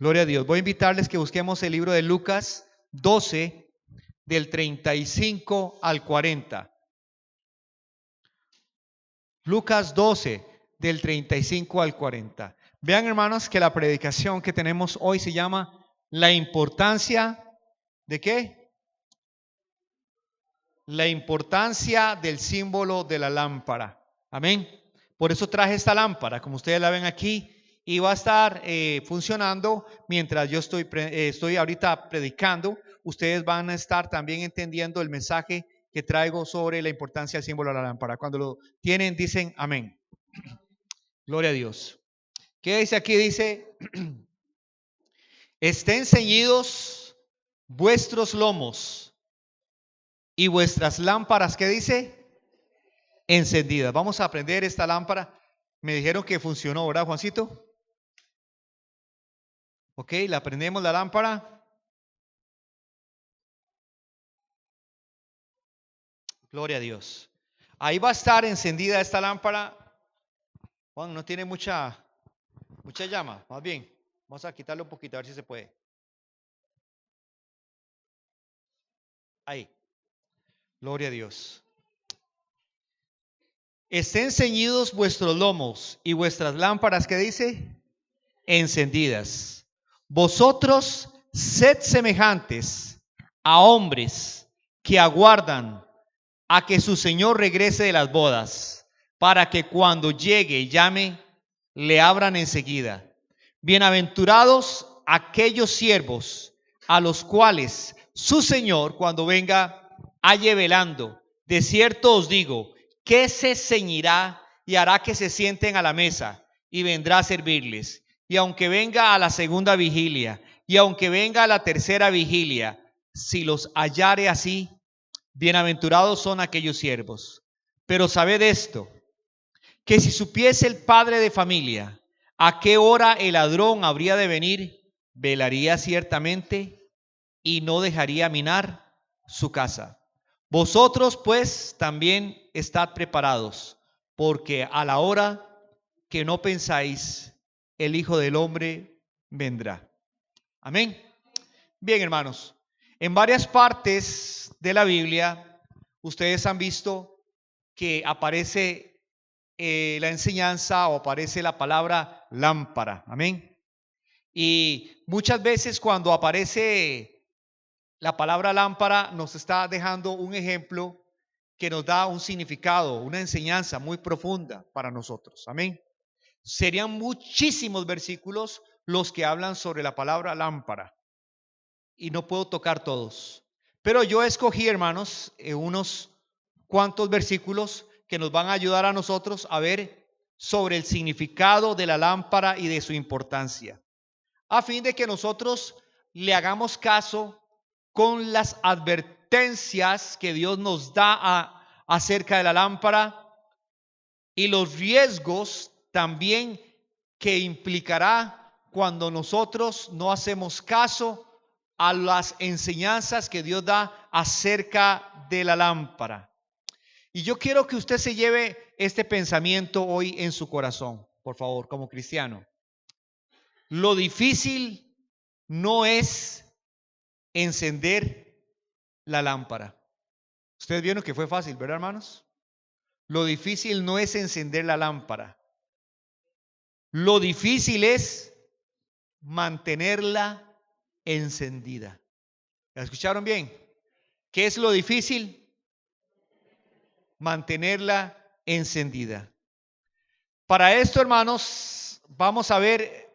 Gloria a Dios. Voy a invitarles que busquemos el libro de Lucas 12, del 35 al 40. Lucas 12, del 35 al 40. Vean, hermanos, que la predicación que tenemos hoy se llama la importancia ¿de qué? La importancia del símbolo de la lámpara. Amén. Por eso traje esta lámpara, como ustedes la ven aquí, y va a estar funcionando mientras yo estoy ahorita predicando. Ustedes van a estar también entendiendo el mensaje que traigo sobre la importancia del símbolo de la lámpara. Cuando lo tienen, dicen amén. Gloria a Dios. ¿Qué dice aquí? Dice, estén ceñidos vuestros lomos y vuestras lámparas, ¿qué dice? Encendidas. Vamos a aprender esta lámpara. Me dijeron que funcionó, ¿verdad, Juancito? Ok, la aprendemos la lámpara. Gloria a Dios. Ahí va a estar encendida esta lámpara. Juan, no tiene mucha llama. Más bien, vamos a quitarle un poquito, a ver si se puede. Ahí. Gloria a Dios. Estén ceñidos vuestros lomos y vuestras lámparas, ¿qué dice? Encendidas. Vosotros sed semejantes a hombres que aguardan a que su Señor regrese de las bodas, para que cuando llegue y llame, le abran enseguida. Bienaventurados aquellos siervos a los cuales su Señor, cuando venga, halle velando. De cierto os digo, que se ceñirá y hará que se sienten a la mesa y vendrá a servirles. Y aunque venga a la segunda vigilia y aunque venga a la tercera vigilia, si los hallare así, bienaventurados son aquellos siervos. Pero sabed esto, que si supiese el padre de familia a qué hora el ladrón habría de venir, velaría ciertamente y no dejaría minar su casa. Vosotros pues también estad preparados, porque a la hora que no pensáis, el Hijo del Hombre vendrá. Amén. Bien, hermanos, en varias partes de la Biblia, ustedes han visto que aparece la enseñanza o aparece la palabra lámpara. Amén. Y muchas veces cuando aparece la palabra lámpara nos está dejando un ejemplo que nos da un significado, una enseñanza muy profunda para nosotros. Amén. Serían muchísimos versículos los que hablan sobre la palabra lámpara y no puedo tocar todos. Pero yo escogí, hermanos, unos cuantos versículos que nos van a ayudar a nosotros a ver sobre el significado de la lámpara y de su importancia, a fin de que nosotros le hagamos caso con las advertencias que Dios nos da acerca de la lámpara y los riesgos también que implicará cuando nosotros no hacemos caso a las enseñanzas que Dios da acerca de la lámpara. Y yo quiero que usted se lleve este pensamiento hoy en su corazón, por favor, como cristiano. Lo difícil no es encender la lámpara. Ustedes vieron que fue fácil, ¿verdad, hermanos? Lo difícil no es encender la lámpara. Lo difícil es mantenerla encendida. ¿La escucharon bien? ¿Qué es lo difícil? Mantenerla encendida. Para esto, hermanos, vamos a ver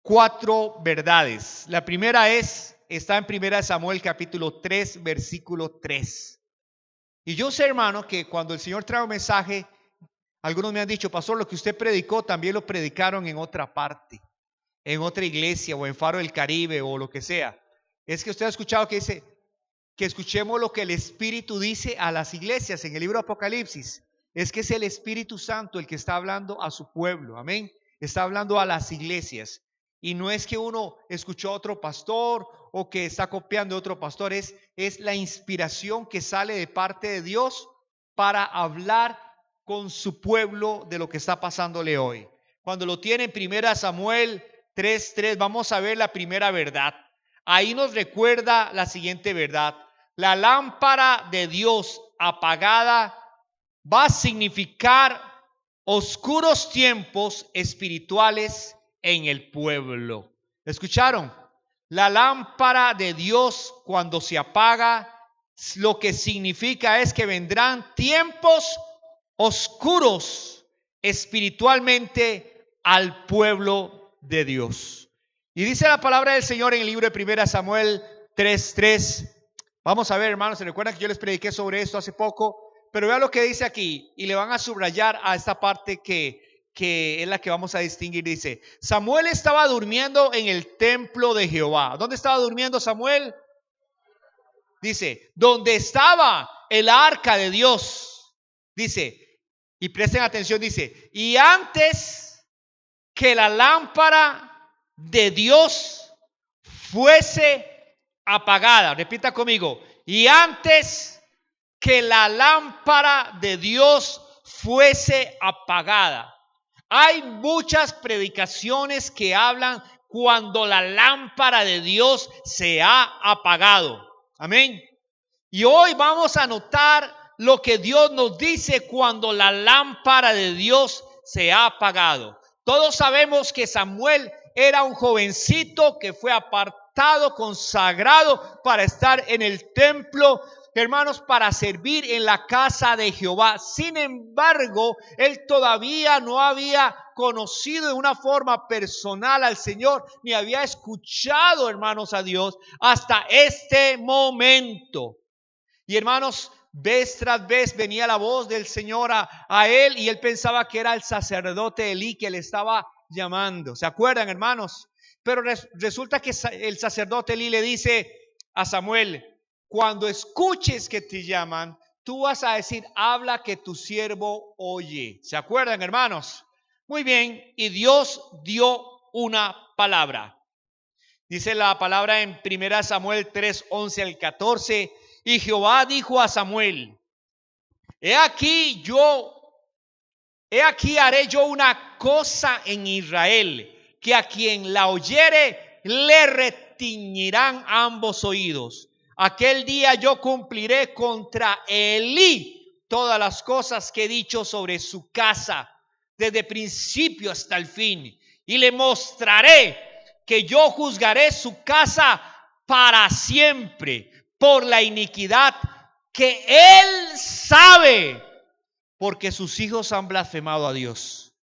4 verdades. La primera está en 1 Samuel capítulo 3, versículo 3. Y yo sé, hermano, que cuando el Señor trae un mensaje, algunos me han dicho, pastor, lo que usted predicó también lo predicaron en otra parte, en otra iglesia o en Faro del Caribe o lo que sea. Es que usted ha escuchado que dice que escuchemos lo que el Espíritu dice a las iglesias en el libro de Apocalipsis. Es que es el Espíritu Santo el que está hablando a su pueblo, amén. Está hablando a las iglesias. Y no es que uno escuchó a otro pastor o que está copiando a otro pastor, es la inspiración que sale de parte de Dios para hablar con su pueblo de lo que está pasándole hoy. Cuando lo tiene en 1 Samuel 3:3 vamos a ver la primera verdad. Ahí nos recuerda la siguiente verdad. La lámpara de Dios apagada va a significar oscuros tiempos espirituales en el pueblo. ¿Escucharon? La lámpara de Dios cuando se apaga, lo que significa es que vendrán tiempos oscuros espiritualmente al pueblo de Dios. Y dice la palabra del Señor en el libro de 1 Samuel 3:3. Vamos a ver, hermanos, ¿se recuerdan que yo les prediqué sobre esto hace poco? Pero vean lo que dice aquí y le van a subrayar a esta parte que es la que vamos a distinguir. Dice, Samuel estaba durmiendo en el templo de Jehová. ¿Dónde estaba durmiendo Samuel? Dice, donde estaba el arca de Dios. Dice, y presten atención, dice, y antes que la lámpara de Dios fuese apagada. Repita conmigo, y antes que la lámpara de Dios fuese apagada. Hay muchas predicaciones que hablan cuando la lámpara de Dios se ha apagado. Amén. Y hoy vamos a notar lo que Dios nos dice cuando la lámpara de Dios se ha apagado. Todos sabemos que Samuel era un jovencito que fue apartado, consagrado para estar en el templo, hermanos, para servir en la casa de Jehová. Sin embargo, él todavía no había conocido de una forma personal al Señor, ni había escuchado, hermanos, a Dios hasta este momento. Y hermanos, vez tras vez venía la voz del Señor a él, y él pensaba que era el sacerdote Elí que le estaba llamando. ¿Se acuerdan, hermanos? Pero resulta que el sacerdote Elí le dice a Samuel, cuando escuches que te llaman, tú vas a decir, habla que tu siervo oye. ¿Se acuerdan, hermanos? Muy bien, y Dios dio una palabra. Dice la palabra en 1 Samuel 3:11 al 14. Y Jehová dijo a Samuel, he aquí haré yo una cosa en Israel, que a quien la oyere le retiñirán ambos oídos. Aquel día yo cumpliré contra Elí todas las cosas que he dicho sobre su casa, desde principio hasta el fin. Y le mostraré que yo juzgaré su casa para siempre por la iniquidad que él sabe, porque sus hijos han blasfemado a Dios.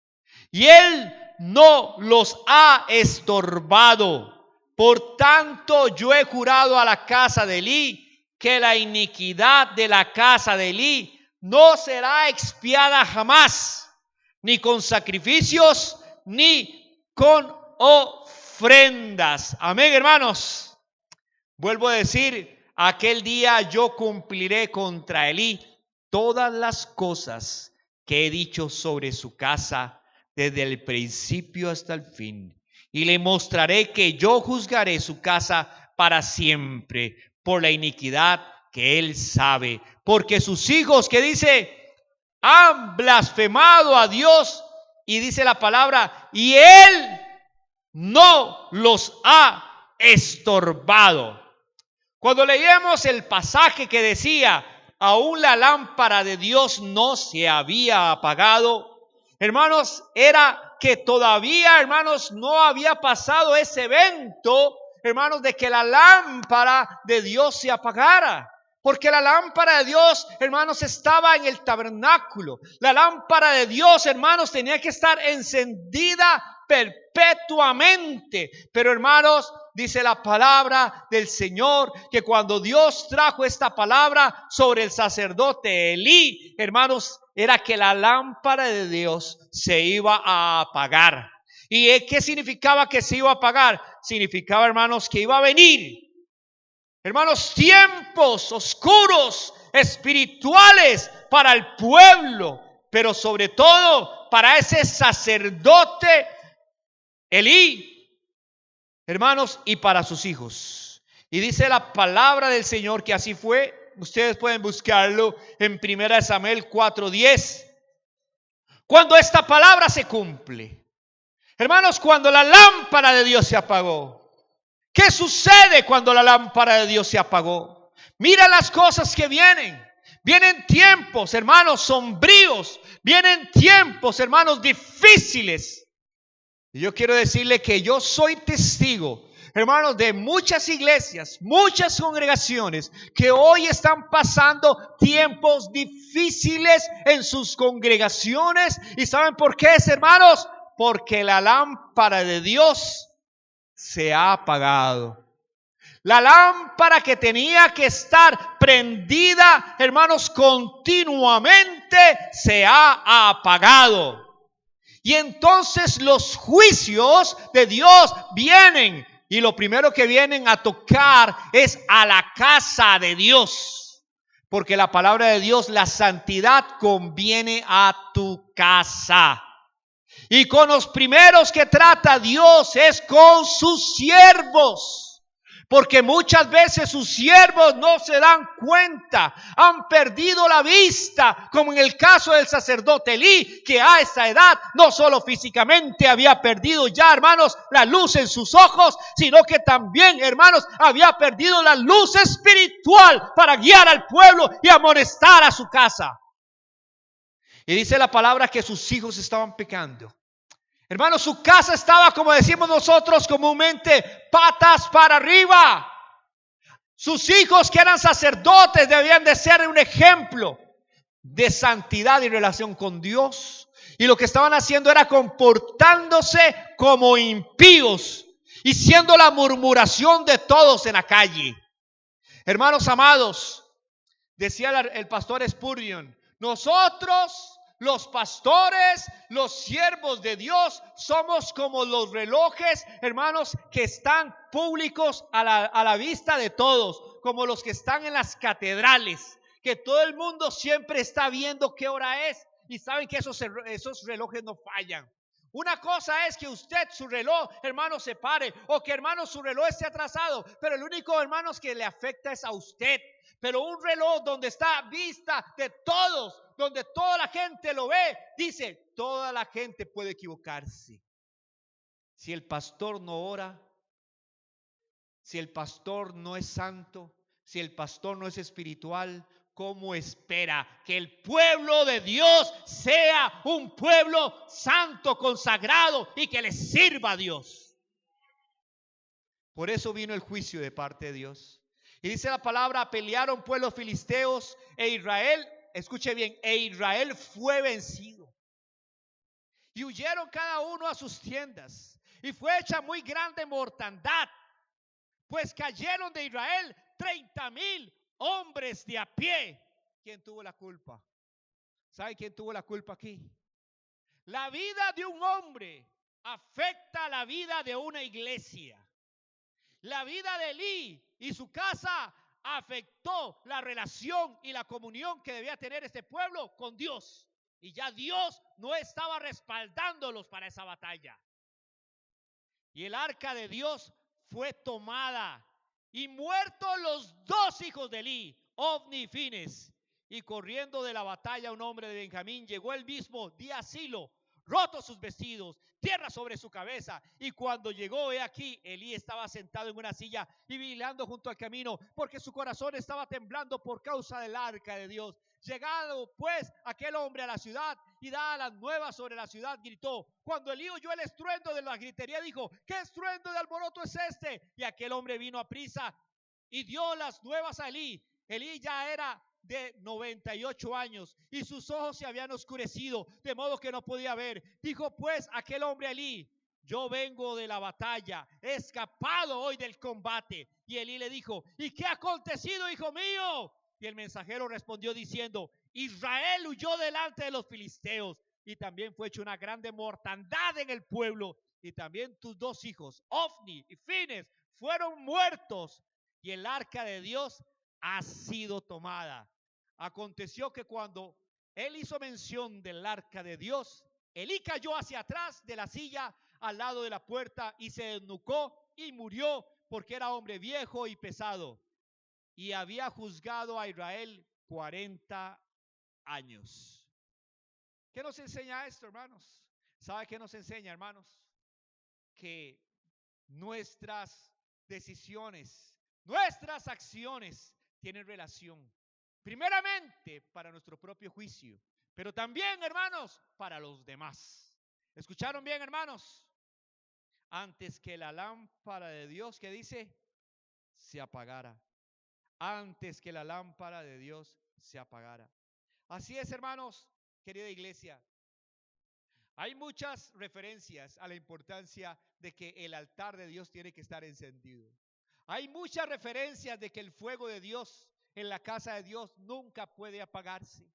Y él no los ha estorbado. Por tanto, yo he jurado a la casa de Elí que la iniquidad de la casa de Elí no será expiada jamás, ni con sacrificios, ni con ofrendas. Amén, hermanos. Vuelvo a decir, aquel día yo cumpliré contra Elí todas las cosas que he dicho sobre su casa desde el principio hasta el fin. Y le mostraré que yo juzgaré su casa para siempre por la iniquidad que él sabe. Porque sus hijos, ¿qué dice? Han blasfemado a Dios. Y dice la palabra, y él no los ha estorbado. Cuando leíamos el pasaje que decía, aún la lámpara de Dios no se había apagado, hermanos, era que todavía, hermanos, no había pasado ese evento, hermanos, de que la lámpara de Dios se apagara. Porque la lámpara de Dios, hermanos, estaba en el tabernáculo. La lámpara de Dios, hermanos, tenía que estar encendida perpetuamente. Pero, hermanos, dice la palabra del Señor que cuando Dios trajo esta palabra sobre el sacerdote Elí, hermanos, era que la lámpara de Dios se iba a apagar. ¿Y qué significaba que se iba a apagar? Significaba, hermanos, que iba a venir, hermanos, tiempos oscuros espirituales para el pueblo, pero sobre todo para ese sacerdote Elí, hermanos, y para sus hijos. Y dice la palabra del Señor que así fue. Ustedes pueden buscarlo en 1 Samuel 4:10. Cuando esta palabra se cumple, Hermanos, cuando la lámpara de Dios se apagó, ¿qué sucede cuando la lámpara de Dios se apagó? Mira las cosas que vienen. Vienen tiempos, hermanos, sombríos. Vienen tiempos, hermanos, difíciles. Y yo quiero decirle que yo soy testigo, hermanos, de muchas iglesias, muchas congregaciones que hoy están pasando tiempos difíciles en sus congregaciones. ¿Y saben por qué, hermanos? Porque la lámpara de Dios se ha apagado. La lámpara que tenía que estar prendida, hermanos, continuamente se ha apagado. Y entonces los juicios de Dios vienen. Y lo primero que vienen a tocar es a la casa de Dios. Porque la palabra de Dios, la santidad conviene a tu casa. Y con los primeros que trata Dios es con sus siervos. Porque muchas veces sus siervos no se dan cuenta, han perdido la vista, como en el caso del sacerdote Elí, que a esa edad no solo físicamente había perdido ya, hermanos, la luz en sus ojos, sino que también, hermanos, había perdido la luz espiritual para guiar al pueblo y amonestar a su casa. Y dice la palabra que sus hijos estaban pecando. Hermanos, su casa estaba, como decimos nosotros comúnmente, patas para arriba. Sus hijos, que eran sacerdotes, debían de ser un ejemplo de santidad y relación con Dios. Y lo que estaban haciendo era comportándose como impíos y siendo la murmuración de todos en la calle. Hermanos amados, decía el pastor Spurgeon, nosotros, los pastores, los siervos de Dios, somos como los relojes, hermanos, que están públicos a la vista de todos, como los que están en las catedrales, que todo el mundo siempre está viendo qué hora es y saben que esos relojes no fallan. Una cosa es que usted, su reloj, hermano, se pare, o que, hermano, su reloj esté atrasado, pero el único, hermanos, que le afecta es a usted. Pero un reloj donde está vista de todos, donde toda la gente lo ve, dice, toda la gente puede equivocarse. Si el pastor no ora, si el pastor no es santo, si el pastor no es espiritual, ¿cómo espera que el pueblo de Dios sea un pueblo santo, consagrado y que le sirva a Dios? Por eso vino el juicio de parte de Dios. Y dice la palabra, pelearon pues los filisteos e Israel, escuche bien, e Israel fue vencido. Y huyeron cada uno a sus tiendas. Y fue hecha muy grande mortandad, pues cayeron de Israel 30,000 hombres de a pie. ¿Quién tuvo la culpa? ¿Sabe quién tuvo la culpa aquí? La vida de un hombre afecta la vida de una iglesia. La vida de Elí y su casa afectó la relación y la comunión que debía tener este pueblo con Dios. Y ya Dios no estaba respaldándolos para esa batalla. Y el arca de Dios fue tomada y muertos los dos hijos de Elí, Ofni y Fines. Y corriendo de la batalla un hombre de Benjamín llegó el mismo día a Silo, rotos sus vestidos, tierra sobre su cabeza. Y cuando llegó, he aquí, Elí estaba sentado en una silla y vigilando junto al camino, porque su corazón estaba temblando por causa del arca de Dios. Llegado pues aquel hombre a la ciudad y dadas las nuevas sobre la ciudad, gritó. Cuando Elí oyó el estruendo de la gritería, dijo, ¿qué estruendo de alboroto es este? Y aquel hombre vino a prisa y dio las nuevas a Elí. Elí ya era de 98 años y sus ojos se habían oscurecido, de modo que no podía ver. Dijo pues aquel hombre a Elí, yo vengo de la batalla, he escapado hoy del combate. Y Elí le dijo, ¿y qué ha acontecido, hijo mío? Y el mensajero respondió diciendo, Israel huyó delante de los filisteos y también fue hecha una grande mortandad en el pueblo. Y también tus dos hijos, Ofni y Fines, fueron muertos y el arca de Dios ha sido tomada. Aconteció que cuando él hizo mención del arca de Dios, Elí cayó hacia atrás de la silla al lado de la puerta y se desnucó y murió porque era hombre viejo y pesado y había juzgado a Israel 40 años. ¿Qué nos enseña esto, hermanos? ¿Sabe qué nos enseña, hermanos? que nuestras decisiones, nuestras acciones tienen relación, primeramente para nuestro propio juicio, pero también, hermanos, para los demás. ¿Escucharon bien, hermanos? Antes que la lámpara de Dios, ¿qué dice? Se apagara. Antes que la lámpara de Dios se apagara. Así es, hermanos, querida iglesia. Hay muchas referencias a la importancia de que el altar de Dios tiene que estar encendido. Hay muchas referencias de que el fuego de Dios en la casa de Dios nunca puede apagarse.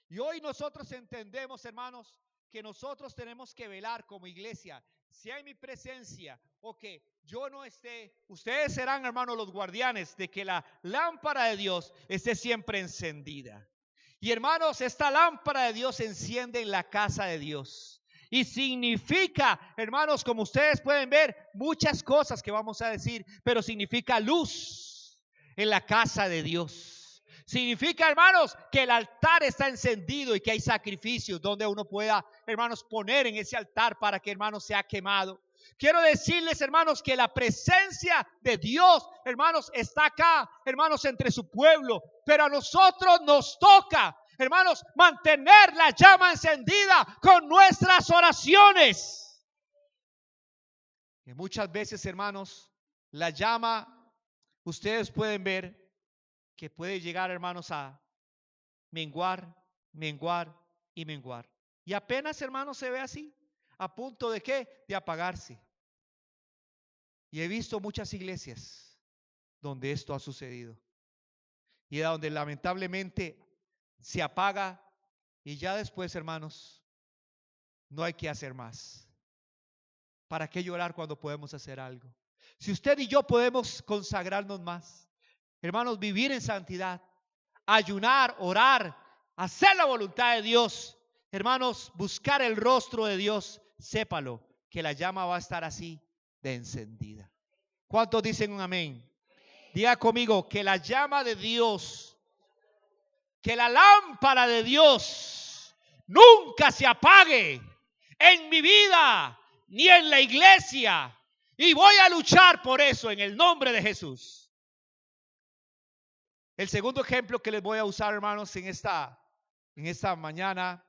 Y hoy nosotros entendemos, hermanos, que nosotros tenemos que velar como iglesia, sea en mi presencia o que yo no esté. Ustedes serán, hermanos, los guardianes de que la lámpara de Dios esté siempre encendida. Y hermanos, esta lámpara de Dios se enciende en la casa de Dios. Y significa, hermanos, como ustedes pueden ver, muchas cosas que vamos a decir, pero significa luz en la casa de Dios. Significa, hermanos, que el altar está encendido y que hay sacrificios donde uno pueda, hermanos, poner en ese altar para que, hermanos, sea quemado. Quiero decirles, hermanos, que la presencia de Dios, hermanos, está acá, hermanos, entre su pueblo. Pero a nosotros nos toca, hermanos, mantener la llama encendida con nuestras oraciones. Y muchas veces, hermanos, la llama, ustedes pueden ver que puede llegar, hermanos, a menguar, menguar y menguar. Y apenas, hermanos, se ve así, a punto de ¿qué? De apagarse. Y he visto muchas iglesias donde esto ha sucedido. Y donde lamentablemente se apaga y ya después, hermanos, no hay que hacer más. ¿Para qué llorar cuando podemos hacer algo? Si usted y yo podemos consagrarnos más, hermanos, vivir en santidad, ayunar, orar, hacer la voluntad de Dios, hermanos, buscar el rostro de Dios, sépalo que la llama va a estar así de encendida. ¿Cuántos dicen un amén? Diga conmigo que la llama de Dios, que la lámpara de Dios nunca se apague en mi vida ni en la iglesia. Y voy a luchar por eso en el nombre de Jesús. El segundo ejemplo que les voy a usar, hermanos, en esta mañana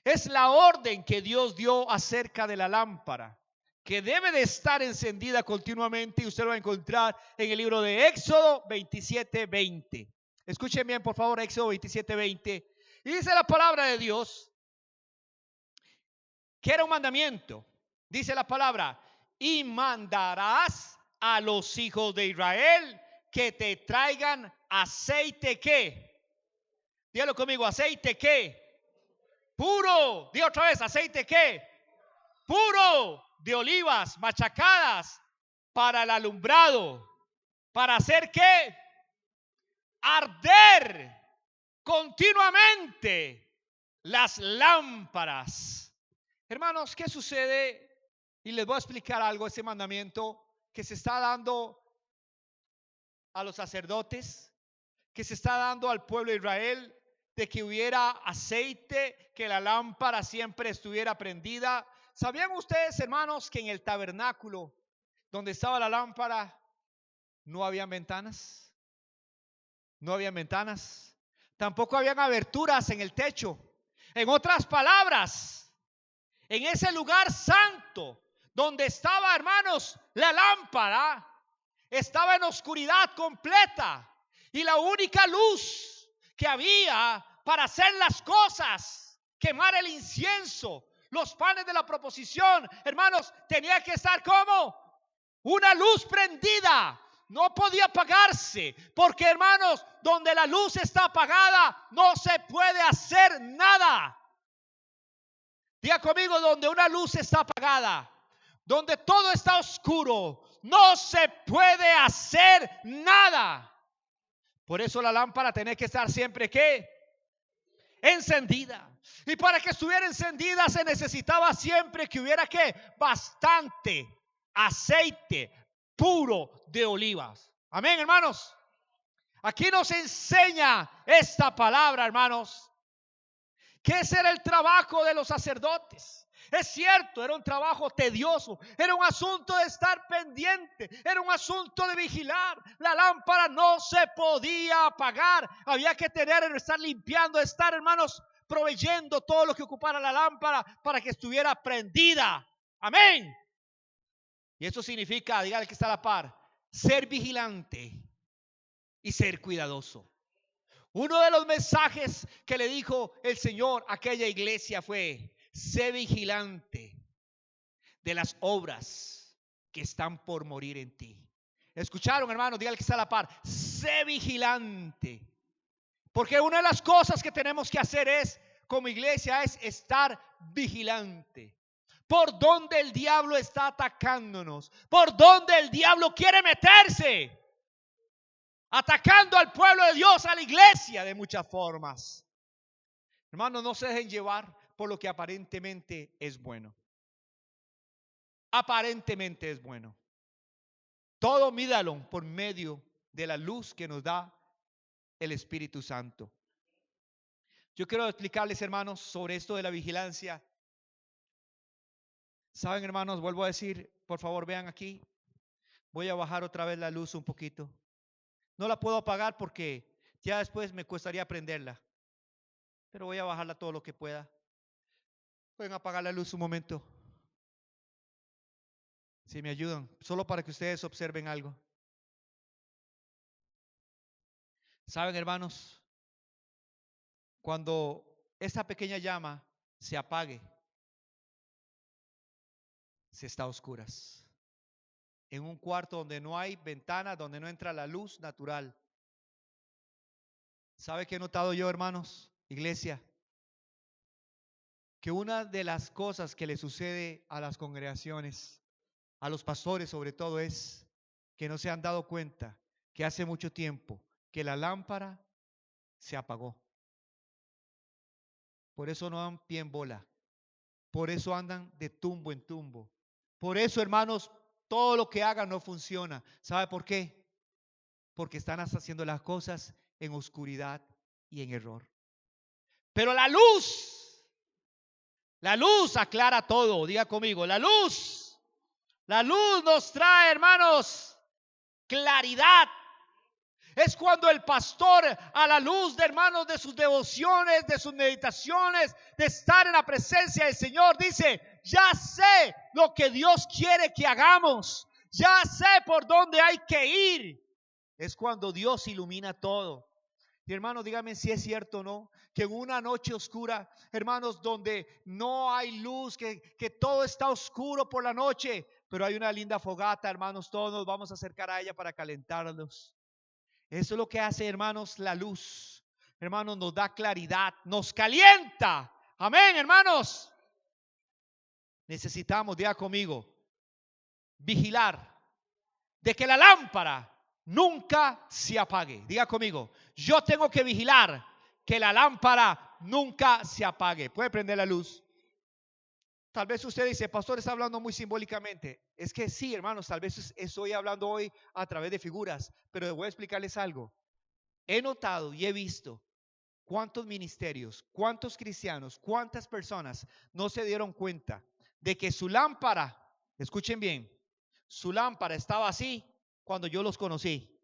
es la orden que Dios dio acerca de la lámpara, que debe de estar encendida continuamente, y usted lo va a encontrar en el libro de Éxodo 27:20. Escuchen bien, por favor, Éxodo 27:20. Y dice la palabra de Dios que era un mandamiento. Dice la palabra: y mandarás a los hijos de Israel que te traigan aceite, ¿qué? Dígalo conmigo, aceite, ¿qué? Puro. Di otra vez, aceite, ¿qué? Puro, de olivas machacadas para el alumbrado. ¿Para hacer qué? Arder continuamente las lámparas. Hermanos, ¿qué sucede? Y les voy a explicar algo, ese mandamiento que se está dando a los sacerdotes, que se está dando al pueblo de Israel, de que hubiera aceite, que la lámpara siempre estuviera prendida. ¿Sabían ustedes, hermanos, que en el tabernáculo donde estaba la lámpara no habían ventanas? No habían ventanas. Tampoco habían aberturas en el techo. En otras palabras, en ese lugar santo donde estaba, hermanos, la lámpara, estaba en oscuridad completa. Y la única luz que había para hacer las cosas, quemar el incienso, los panes de la proposición, hermanos, tenía que estar como una luz prendida. No podía apagarse, porque, hermanos, donde la luz está apagada, no se puede hacer nada. Diga conmigo, donde una luz está apagada, donde todo está oscuro, no se puede hacer nada. Por eso la lámpara tiene que estar siempre, ¿qué? Encendida. Y para que estuviera encendida se necesitaba siempre que hubiera, ¿qué? Bastante aceite puro de olivas. Amén, hermanos. Aquí nos enseña esta palabra, hermanos, que ese era el trabajo de los sacerdotes. Es cierto, era un trabajo tedioso, era un asunto de estar pendiente, era un asunto de vigilar. La lámpara no se podía apagar, había que estar limpiando, estar, hermanos, proveyendo todo lo que ocupara la lámpara para que estuviera prendida. Amén. Y eso significa, dígale que está a la par, ser vigilante y ser cuidadoso. Uno de los mensajes que le dijo el Señor a aquella iglesia fue: sé vigilante de las obras que están por morir en ti. ¿Escucharon, hermanos? Dígale que está a la par. Sé vigilante. Porque una de las cosas que tenemos que hacer como iglesia, es estar vigilante. Por donde el diablo está atacándonos, por donde el diablo quiere meterse, atacando al pueblo de Dios, a la iglesia, de muchas formas. Hermanos, no se dejen llevar por lo que aparentemente es bueno. Aparentemente es bueno. Todo mídalo por medio de la luz que nos da el Espíritu Santo. Yo quiero explicarles, hermanos, sobre esto de la vigilancia. Saben, hermanos, vuelvo a decir, por favor vean aquí. Voy a bajar otra vez la luz un poquito. No la puedo apagar porque ya después me costaría prenderla. Pero voy a bajarla todo lo que pueda. Pueden apagar la luz un momento. Si me ayudan, solo para que ustedes observen algo. Saben, hermanos, cuando esta pequeña llama se apague, se está a oscuras. En un cuarto donde no hay ventana, donde no entra la luz natural. ¿Sabe qué he notado yo, hermanos? Iglesia, que una de las cosas que le sucede a las congregaciones, a los pastores sobre todo, es que no se han dado cuenta que hace mucho tiempo que la lámpara se apagó. Por eso no dan pie en bola. Por eso andan de tumbo en tumbo. Por eso, hermanos, todo lo que hagan no funciona. ¿Sabe por qué? Porque están haciendo las cosas en oscuridad y en error. Pero la luz aclara todo. Diga conmigo, la luz nos trae, hermanos, claridad. Es cuando el pastor, a la luz de, hermanos, de sus devociones, de sus meditaciones, de estar en la presencia del Señor, dice: ya sé lo que Dios quiere que hagamos, ya sé por dónde hay que ir. Es cuando Dios ilumina todo. Y hermanos, díganme si es cierto o no, que en una noche oscura, hermanos, donde no hay luz, que todo está oscuro por la noche, pero hay una linda fogata, hermanos, todos nos vamos a acercar a ella para calentarnos. Eso es lo que hace, hermanos, la luz. Hermanos, nos da claridad, nos calienta. Amén, hermanos. Necesitamos, diga conmigo, vigilar de que la lámpara nunca se apague. Diga conmigo, yo tengo que vigilar que la lámpara nunca se apague. ¿Puede prender la luz? Tal vez usted dice: pastor, está hablando muy simbólicamente. Es que sí, hermanos, tal vez estoy hablando hoy a través de figuras, pero voy a explicarles algo. He notado y he visto cuántos ministerios, cuántos cristianos, cuántas personas no se dieron cuenta de que su lámpara, escuchen bien, su lámpara estaba así cuando yo los conocí.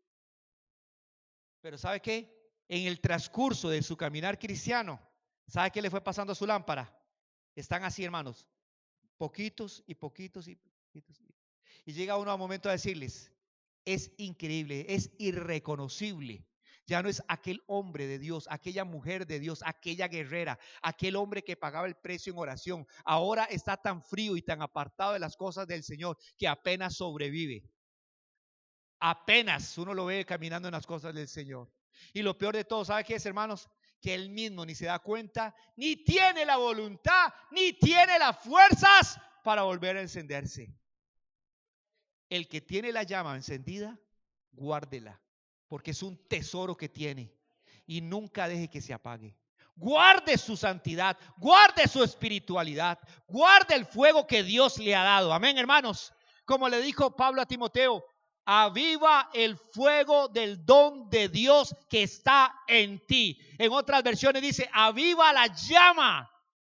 Pero ¿sabe qué? En el transcurso de su caminar cristiano, ¿sabe qué le fue pasando a su lámpara? Están así, hermanos, poquitos y poquitos y poquitos. Y llega uno a un momento a decirles: es increíble, es irreconocible. Ya no es aquel hombre de Dios, aquella mujer de Dios, aquella guerrera, aquel hombre que pagaba el precio en oración. Ahora está tan frío y tan apartado de las cosas del Señor que apenas sobrevive. Apenas uno lo ve caminando en las cosas del Señor. Y lo peor de todo, ¿sabe qué es, hermanos? Que él mismo ni se da cuenta, ni tiene la voluntad, ni tiene las fuerzas para volver a encenderse. El que tiene la llama encendida, guárdela, porque es un tesoro que tiene, y nunca deje que se apague. Guarde su santidad, guarde su espiritualidad, guarde el fuego que Dios le ha dado. Amén, hermanos. Como le dijo Pablo a Timoteo: aviva el fuego del don de Dios que está en ti. En otras versiones dice: aviva la llama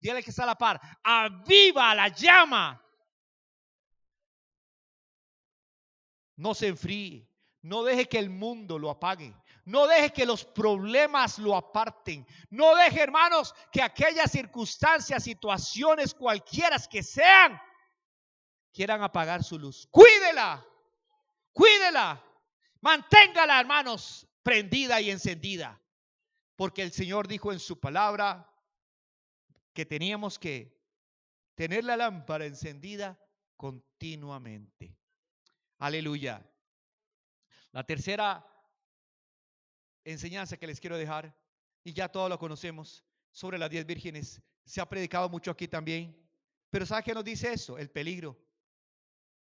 Dígale que está a la par. Aviva la llama. No se enfríe. No deje que el mundo lo apague. No deje que los problemas lo aparten. No deje, hermanos, que aquellas circunstancias, situaciones cualquiera que sean, quieran apagar su luz. Cuídela. Cuídela. Manténgala, hermanos, prendida y encendida. Porque el Señor dijo en su palabra que teníamos que tener la lámpara encendida continuamente. Aleluya. La tercera enseñanza que les quiero dejar, y ya todos lo conocemos, sobre las 10 vírgenes. Se ha predicado mucho aquí también. Pero ¿sabe qué nos dice eso? El peligro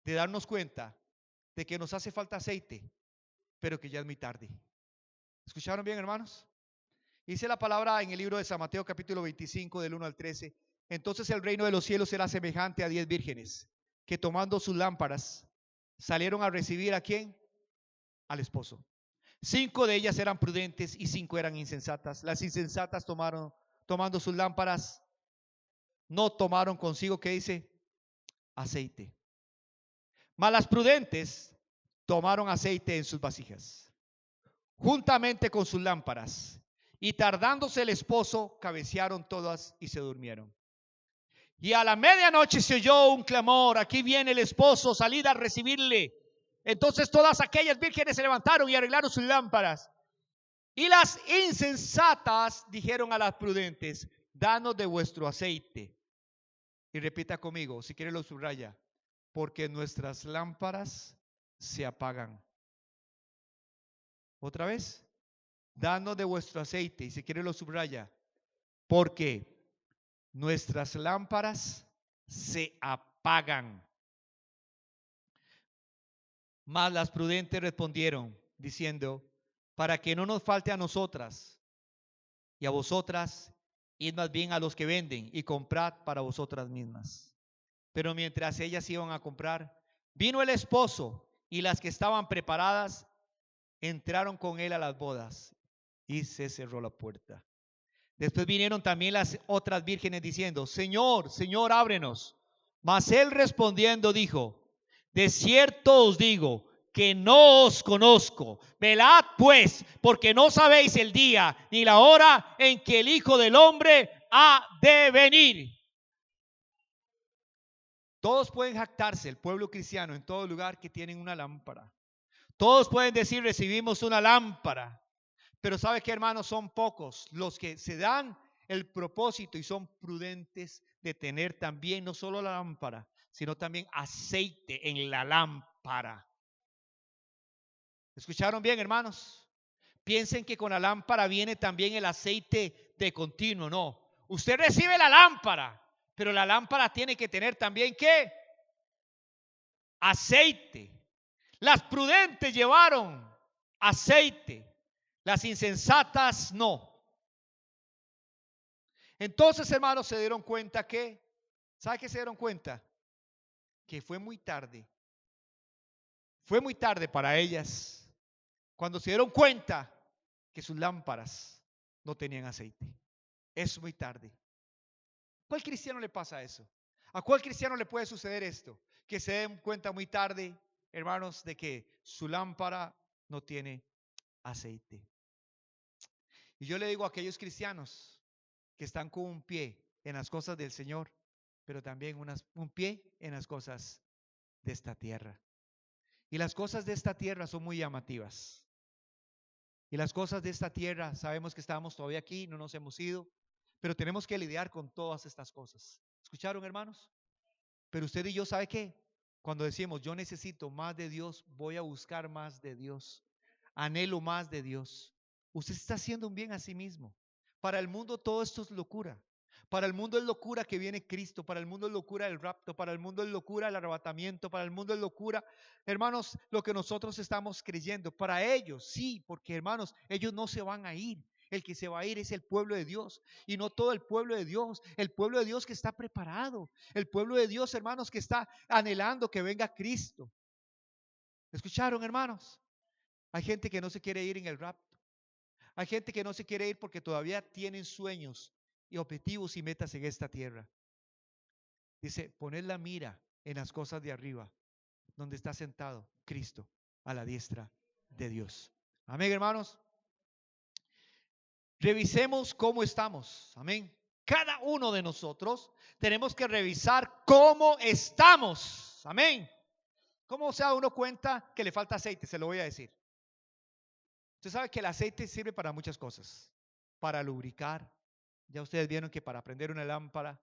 de darnos cuenta de que nos hace falta aceite, pero que ya es muy tarde. ¿Escucharon bien, hermanos? Dice la palabra en el libro de San Mateo capítulo 25 del 1 al 13. Entonces el reino de los cielos será semejante a 10 vírgenes que tomando sus lámparas salieron a recibir ¿a quién? Al esposo. 5 de ellas eran prudentes y 5 eran insensatas. Las insensatas tomando sus lámparas, no tomaron consigo, ¿qué dice? Aceite. Mas las prudentes tomaron aceite en sus vasijas, juntamente con sus lámparas. Y tardándose el esposo, cabecearon todas y se durmieron. Y a la medianoche se oyó un clamor: aquí viene el esposo, salid a recibirle. Entonces todas aquellas vírgenes se levantaron y arreglaron sus lámparas. Y las insensatas dijeron a las prudentes: danos de vuestro aceite. Y repita conmigo, si quiere lo subraya: porque nuestras lámparas se apagan. Otra vez, danos de vuestro aceite. Y si quiere lo subraya: porque nuestras lámparas se apagan. Mas las prudentes respondieron diciendo: para que no nos falte a nosotras y a vosotras, id más bien a los que venden y comprad para vosotras mismas. Pero mientras ellas iban a comprar, vino el esposo, y las que estaban preparadas entraron con él a las bodas, y se cerró la puerta. Después vinieron también las otras vírgenes diciendo: Señor, Señor, ábrenos. Mas él respondiendo dijo: de cierto os digo que no os conozco. Velad pues, porque no sabéis el día ni la hora en que el Hijo del Hombre ha de venir. Todos pueden jactarse, el pueblo cristiano, en todo lugar, que tienen una lámpara. Todos pueden decir: recibimos una lámpara. Pero ¿sabe qué, hermanos? Son pocos los que se dan el propósito y son prudentes de tener también no solo la lámpara, sino también aceite en la lámpara. ¿Escucharon bien, hermanos? Piensen que con la lámpara viene también el aceite de continuo. No, usted recibe la lámpara, pero la lámpara tiene que tener también ¿qué? Aceite. Las prudentes llevaron aceite, las insensatas no. Entonces, hermanos, se dieron cuenta que, ¿sabe qué se dieron cuenta? Que fue muy tarde. Fue muy tarde para ellas cuando se dieron cuenta que sus lámparas no tenían aceite. Es muy tarde. ¿A cuál cristiano le pasa eso? ¿A cuál cristiano le puede suceder esto? Que se den cuenta muy tarde, hermanos, de que su lámpara no tiene aceite. Y yo le digo a aquellos cristianos que están con un pie en las cosas del Señor, pero también un pie en las cosas de esta tierra. Y las cosas de esta tierra son muy llamativas. Y las cosas de esta tierra, sabemos que estamos todavía aquí, no nos hemos ido, pero tenemos que lidiar con todas estas cosas. ¿Escucharon, hermanos? Pero usted y yo, ¿sabe qué? Cuando decimos yo necesito más de Dios, voy a buscar más de Dios, anhelo más de Dios, usted está haciendo un bien a sí mismo. Para el mundo todo esto es locura. Para el mundo es locura que viene Cristo. Para el mundo es locura el rapto. Para el mundo es locura el arrebatamiento. Para el mundo es locura, hermanos, lo que nosotros estamos creyendo. Para ellos, sí, porque hermanos, ellos no se van a ir. El que se va a ir es el pueblo de Dios, y no todo el pueblo de Dios. El pueblo de Dios que está preparado. El pueblo de Dios, hermanos, que está anhelando que venga Cristo. ¿Escucharon, hermanos? Hay gente que no se quiere ir en el rapto. Hay gente que no se quiere ir porque todavía tienen sueños y objetivos y metas en esta tierra. Dice, poned la mira en las cosas de arriba, donde está sentado Cristo a la diestra de Dios. Amén, hermanos. Revisemos cómo estamos. Amén. Cada uno de nosotros tenemos que revisar cómo estamos. Amén. ¿Cómo se da uno cuenta que le falta aceite? Se lo voy a decir. Usted sabe que el aceite sirve para muchas cosas. Para lubricar. Ya ustedes vieron que para prender una lámpara.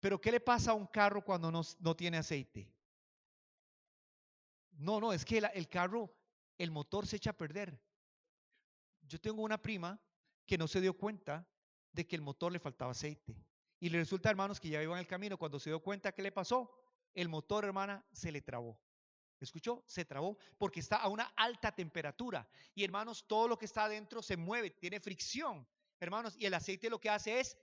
Pero ¿qué le pasa a un carro cuando no tiene aceite? No, es que el carro, el motor se echa a perder. Yo tengo una prima que no se dio cuenta de que el motor le faltaba aceite. Y le resulta, hermanos, que ya iba en el camino. Cuando se dio cuenta, ¿qué le pasó? El motor, hermana, se le trabó. ¿Escuchó? Se trabó porque está a una alta temperatura. Y hermanos, todo lo que está adentro se mueve, tiene fricción. Hermanos, y el aceite lo que hace es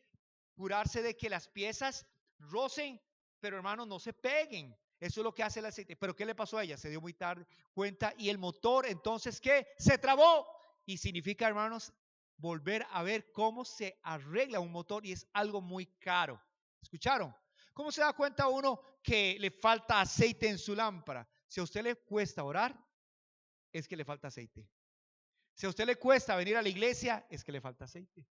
curarse de que las piezas rocen, pero hermanos, no se peguen. Eso es lo que hace el aceite. Pero ¿qué le pasó a ella? Se dio muy tarde cuenta y el motor, entonces, ¿qué? Se trabó. Y significa, hermanos, volver a ver cómo se arregla un motor y es algo muy caro. ¿Escucharon? ¿Cómo se da cuenta uno que le falta aceite en su lámpara? Si a usted le cuesta orar, es que le falta aceite. Si a usted le cuesta venir a la iglesia, es que le falta aceite.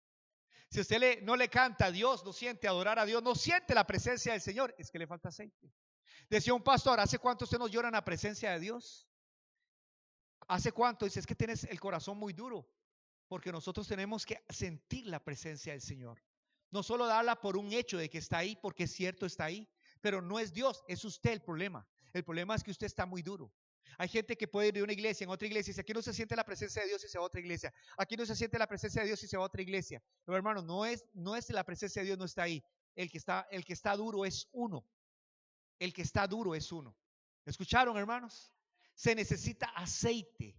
Si a usted no le canta a Dios, no siente adorar a Dios, no siente la presencia del Señor, es que le falta aceite. Decía un pastor, ¿hace cuánto usted nos llora en la presencia de Dios? ¿Hace cuánto? Dice, es que tienes el corazón muy duro, porque nosotros tenemos que sentir la presencia del Señor. No solo darla por un hecho de que está ahí, porque es cierto, está ahí, pero no es Dios, es usted el problema. El problema es que usted está muy duro. Hay gente que puede ir de una iglesia en otra iglesia y dice, aquí no se siente la presencia de Dios y se va a otra iglesia. Aquí no se siente la presencia de Dios y se va a otra iglesia. Pero hermano, no es la presencia de Dios, no está ahí. El que está duro es uno. El que está duro es uno. ¿Escucharon, hermanos? Se necesita aceite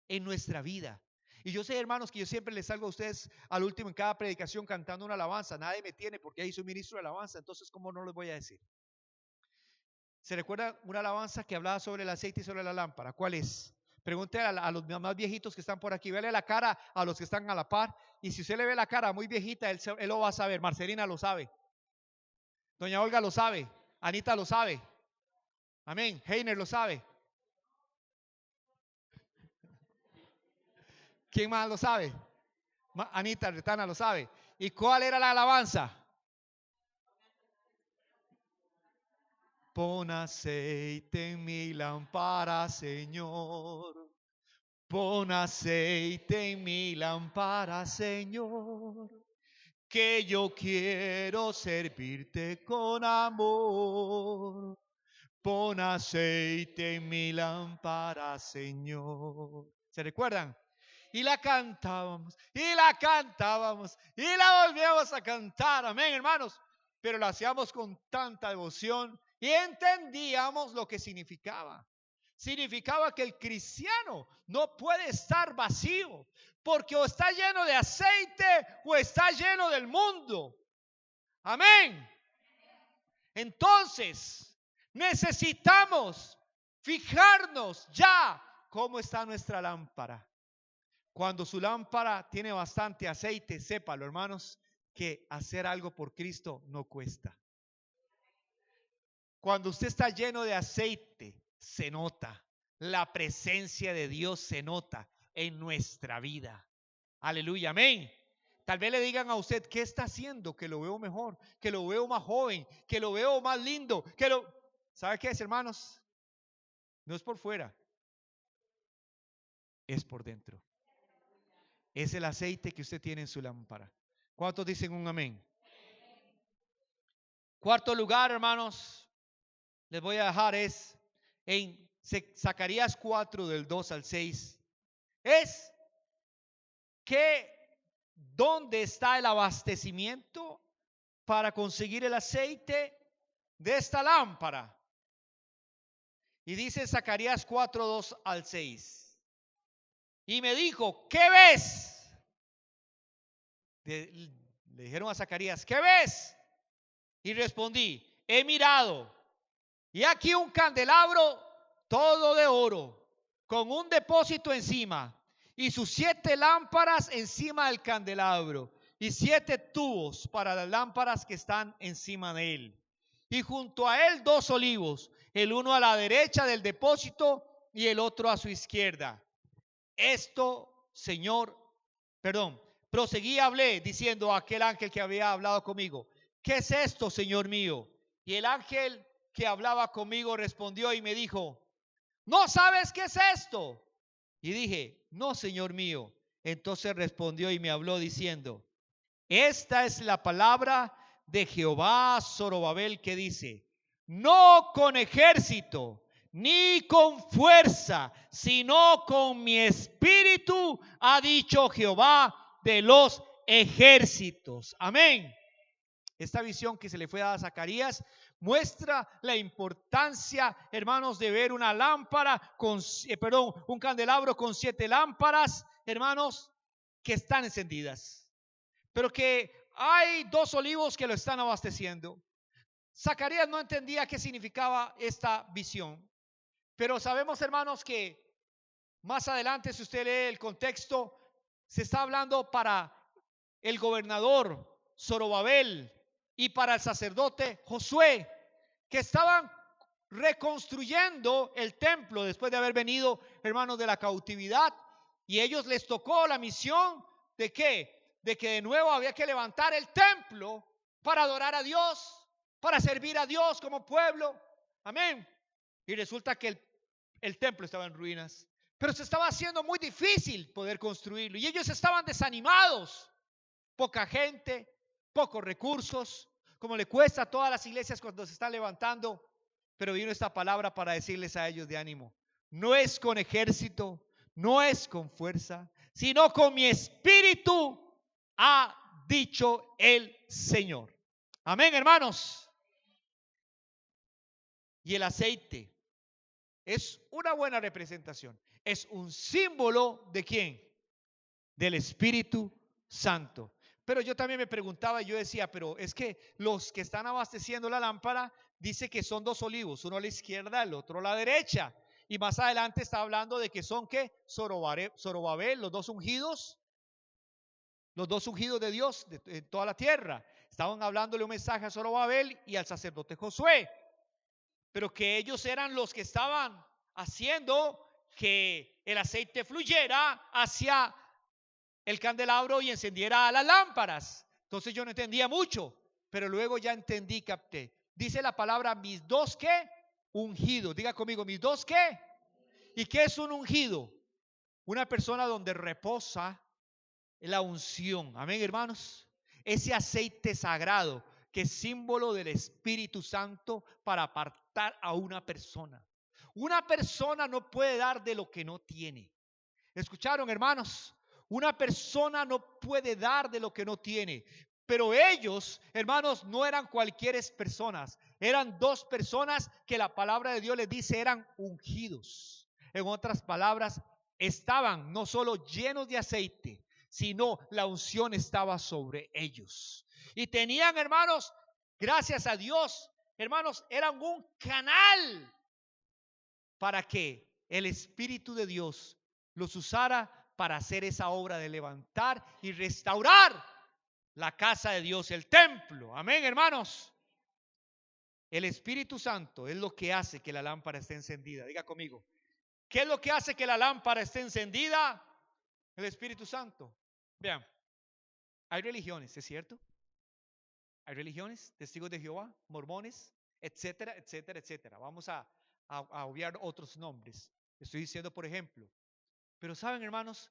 en nuestra vida. Y yo sé, hermanos, que yo siempre les salgo a ustedes al último en cada predicación cantando una alabanza. Nadie me tiene porque ahí soy ministro de alabanza. Entonces, ¿cómo no les voy a decir? ¿Se recuerda una alabanza que hablaba sobre el aceite y sobre la lámpara? ¿Cuál es? Pregunte a los más viejitos que están por aquí. Vele la cara a los que están a la par. Y si usted le ve la cara muy viejita, él lo va a saber. Marcelina lo sabe. Doña Olga lo sabe. Anita lo sabe. Amén. Heiner lo sabe. ¿Quién más lo sabe? Anita Retana lo sabe. ¿Y cuál era la alabanza? Pon aceite en mi lámpara, Señor. Pon aceite en mi lámpara, Señor. Que yo quiero servirte con amor. Pon aceite en mi lámpara, Señor. ¿Se recuerdan? Y la cantábamos, y la cantábamos, y la volvíamos a cantar. Amén, hermanos. Pero lo hacíamos con tanta devoción y entendíamos lo que significaba. Significaba que el cristiano no puede estar vacío, porque o está lleno de aceite o está lleno del mundo. Amén. Entonces, necesitamos fijarnos ya cómo está nuestra lámpara. Cuando su lámpara tiene bastante aceite, sépalo, hermanos, que hacer algo por Cristo no cuesta. Cuando usted está lleno de aceite, se nota. La presencia de Dios se nota en nuestra vida. Aleluya, amén. Tal vez le digan a usted, ¿qué está haciendo? Que lo veo mejor, que lo veo más joven, que lo veo más lindo, ¿sabe qué es, hermanos? No es por fuera, es por dentro. Es el aceite que usted tiene en su lámpara. ¿Cuántos dicen un amén? Cuarto lugar, hermanos, les voy a dejar es en Zacarías 4 del 2 al 6. Es que ¿dónde está el abastecimiento para conseguir el aceite de esta lámpara? Y dice Zacarías 4, 2 al 6. Y me dijo, ¿qué ves? Le dijeron a Zacarías, ¿qué ves? Y respondí, he mirado, y aquí un candelabro todo de oro, con un depósito encima, y sus 7 lámparas encima del candelabro, y 7 tubos para las lámparas que están encima de él. Y junto a él 2 olivos, el uno a la derecha del depósito y el otro a su izquierda. Esto, Señor, proseguí, hablé diciendo a aquel ángel que había hablado conmigo: ¿qué es esto, Señor mío? Y el ángel que hablaba conmigo respondió y me dijo: ¿no sabes qué es esto? Y dije: no, Señor mío. Entonces respondió y me habló diciendo: esta es la palabra de Jehová a Zorobabel, que dice: no con ejército ni con fuerza, sino con mi espíritu, ha dicho Jehová de los ejércitos. Amén. Esta visión que se le fue dada a Zacarías muestra la importancia, hermanos, de ver una lámpara un candelabro con 7 lámparas, hermanos, que están encendidas, pero que hay 2 olivos que lo están abasteciendo. Zacarías no entendía qué significaba esta visión, pero sabemos, hermanos, que más adelante, si usted lee el contexto, se está hablando para el gobernador Zorobabel y para el sacerdote Josué, que estaban reconstruyendo el templo después de haber venido, hermanos, de la cautividad. Y ellos les tocó la misión de ¿qué? De que de nuevo había que levantar el templo para adorar a Dios, para servir a Dios como pueblo. Amén. Y resulta que el templo estaba en ruinas, pero se estaba haciendo muy difícil poder construirlo. Y ellos estaban desanimados. Poca gente, pocos recursos, como le cuesta a todas las iglesias cuando se están levantando. Pero vino esta palabra para decirles a ellos de ánimo: no es con ejército, no es con fuerza, sino con mi espíritu, ha dicho el Señor. Amén, hermanos. Y el aceite es una buena representación. Es un símbolo ¿de quién? Del Espíritu Santo. Pero yo también me preguntaba y yo decía, pero es que los que están abasteciendo la lámpara dice que son 2 olivos, uno a la izquierda, el otro a la derecha. Y más adelante está hablando de que son ¿qué? Zorobabel, los 2 ungidos de Dios de toda la tierra. Estaban hablándole un mensaje a Zorobabel y al sacerdote Josué, pero que ellos eran los que estaban haciendo que el aceite fluyera hacia el candelabro y encendiera las lámparas. Entonces yo no entendía mucho, pero luego ya entendí, capté. Dice la palabra mis 2 ¿qué? Ungidos. Diga conmigo, mis 2 ¿qué? ¿Y qué es un ungido? Una persona donde reposa la unción. Amén, hermanos. Ese aceite sagrado que es símbolo del Espíritu Santo para apartar a una persona. Una persona no puede dar de lo que no tiene. ¿Escucharon, hermanos? Una persona no puede dar de lo que no tiene. Pero ellos, hermanos, no eran cualquier personas. Eran 2 personas que la palabra de Dios les dice eran ungidos. En otras palabras, estaban no solo llenos de aceite, sino la unción estaba sobre ellos. Y tenían, hermanos, gracias a Dios, hermanos, eran un canal para que el Espíritu de Dios los usara para hacer esa obra de levantar y restaurar la casa de Dios, el templo. Amén, hermanos. El Espíritu Santo es lo que hace que la lámpara esté encendida. Diga conmigo, ¿qué es lo que hace que la lámpara esté encendida? El Espíritu Santo. Vean, hay religiones, ¿es cierto? Hay religiones, testigos de Jehová, mormones, etcétera, etcétera, etcétera. Vamos a obviar otros nombres. Estoy diciendo, por ejemplo. Pero saben, hermanos,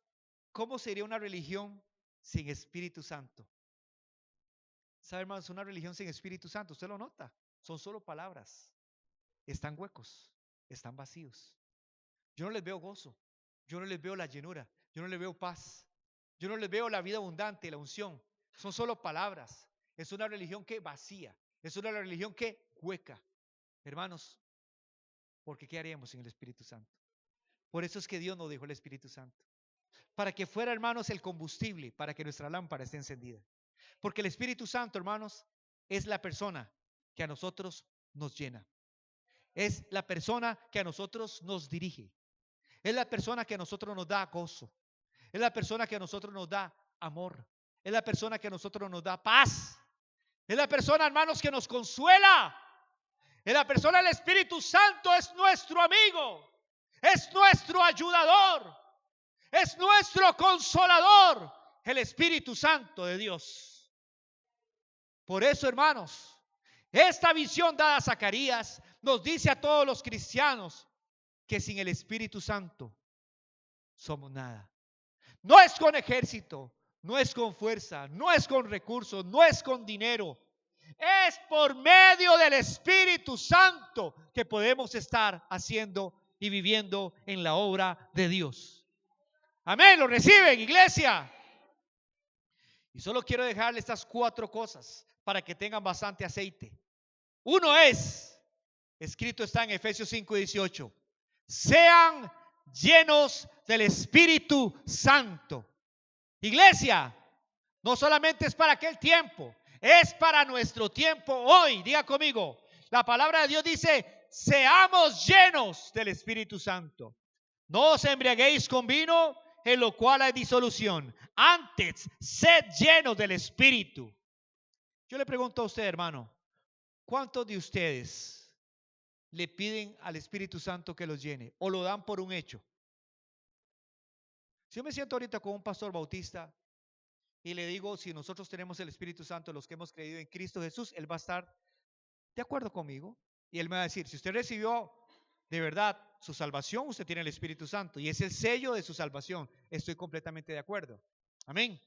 ¿cómo sería una religión sin Espíritu Santo? ¿Saben, hermanos? Una religión sin Espíritu Santo, usted lo nota, son solo palabras. Están huecos, están vacíos. Yo no les veo gozo, yo no les veo la llenura, yo no les veo paz, yo no les veo la vida abundante, la unción. Son solo palabras. Es una religión que vacía, es una religión que hueca. Hermanos, porque ¿qué haríamos sin el Espíritu Santo? Por eso es que Dios nos dejó el Espíritu Santo. Para que fuera, hermanos, el combustible para que nuestra lámpara esté encendida. Porque el Espíritu Santo, hermanos, es la persona que a nosotros nos llena. Es la persona que a nosotros nos dirige. Es la persona que a nosotros nos da gozo. Es la persona que a nosotros nos da amor. Es la persona que a nosotros nos da paz. Es la persona, hermanos, que nos consuela. Es la persona, el Espíritu Santo es nuestro amigo. Es nuestro ayudador. Es nuestro consolador. El Espíritu Santo de Dios. Por eso, hermanos, esta visión dada a Zacarías nos dice a todos los cristianos que sin el Espíritu Santo somos nada. No es con ejército, no es con fuerza, no es con recursos, no es con dinero. Es por medio del Espíritu Santo que podemos estar haciendo y viviendo en la obra de Dios. Amén, ¿lo reciben, iglesia? Y solo quiero dejarle estas 4 cosas para que tengan bastante aceite. Uno es, escrito está en Efesios 5:18, sean llenos del Espíritu Santo. Iglesia, no solamente es para aquel tiempo, es para nuestro tiempo hoy. Diga conmigo, la palabra de Dios dice, seamos llenos del Espíritu Santo. No os embriaguéis con vino, en lo cual hay disolución. Antes, sed llenos del Espíritu. Yo le pregunto a usted, hermano, ¿cuántos de ustedes le piden al Espíritu Santo que los llene o lo dan por un hecho? Si yo me siento ahorita con un pastor bautista y le digo, si nosotros tenemos el Espíritu Santo, los que hemos creído en Cristo Jesús, él va a estar de acuerdo conmigo. Y él me va a decir, si usted recibió de verdad su salvación, usted tiene el Espíritu Santo y es el sello de su salvación. Estoy completamente de acuerdo. Amén.